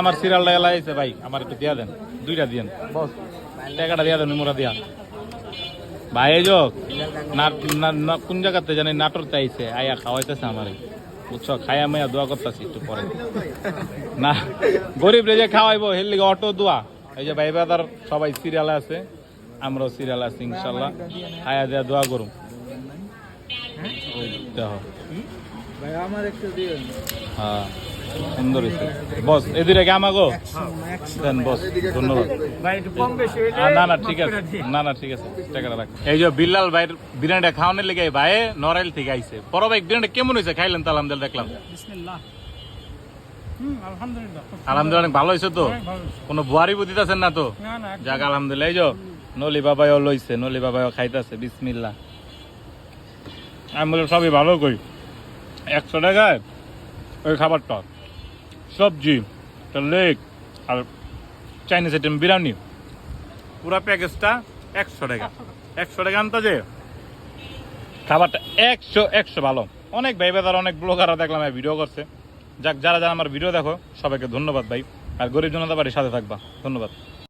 আমার সিরিয়ালটা এলা আইছে ভাই, আমার একটু দিয়া দেন, দুইটা দিয়েন বস, টাকাটা দিয়া দেন, মেমোরা দিয়া ভাই। এই যোগ না কোন জায়গাতে জানি নাটোর চাইছে, আয়া খাওয়াইতেছে আমারে, বুঝছো, খাইয়া মাইয়া দোয়া করতেছি একটু পরে। না গরিব রে যে খাওয়াইবো হের লিগে অটো দোয়া। এই যে ভাই বাদার সবাই সিরিয়ালে আছে, আমরাও সিরিয়াল আছি ইনশাল্লাহ, খাইয়া দেয়া দোয়া করুন। হ্যাঁ সুন্দর হয়েছে বস, এদিকে আমাগো দেন বস, ধন্যবাদ। না না ঠিক আছে, না না ঠিক আছে, টাকাটা রাখ। এই যে বিল্লাল ভাইয়ের বিরিয়ানিটা খাওয়ানোর লেগে ভাই নরাইল থেকে আইছে। বড় ভাই বিরিয়ানিটা কেমন হয়েছে, খাইলেন তো আলহামদুলিল্লাহ দেখলাম। আলহামদুলিল্লাহ অনেক ভালো হয়েছে তো, কোনো বুয়ারি বুদ্ধি আছেন না তো? যাক আলহামদুলিল্লাহ। এই যে নলি বাবাও লইছে, নলি বাবাও খাইতেছে, বিসমিল্লাহ। আমি বলি সবই ভালো করি, 100 টাকায় ওই খাবারটা, সবজি, লেগ আর চাইনিজ আইটেম বিরিয়ানি, পুরো প্যাকেজটা 100 টাকা। 100 টাকা আনতে খাবারটা 100 ভালো। অনেক ভাই বেদার অনেক ব্লগাররা দেখলাম ভিডিও করছে। যাক, যারা যারা আমার ভিডিও দেখো সবাইকে ধন্যবাদ ভাই, আর গরিব জনতা বাড়ির সাথে থাকবা, ধন্যবাদ।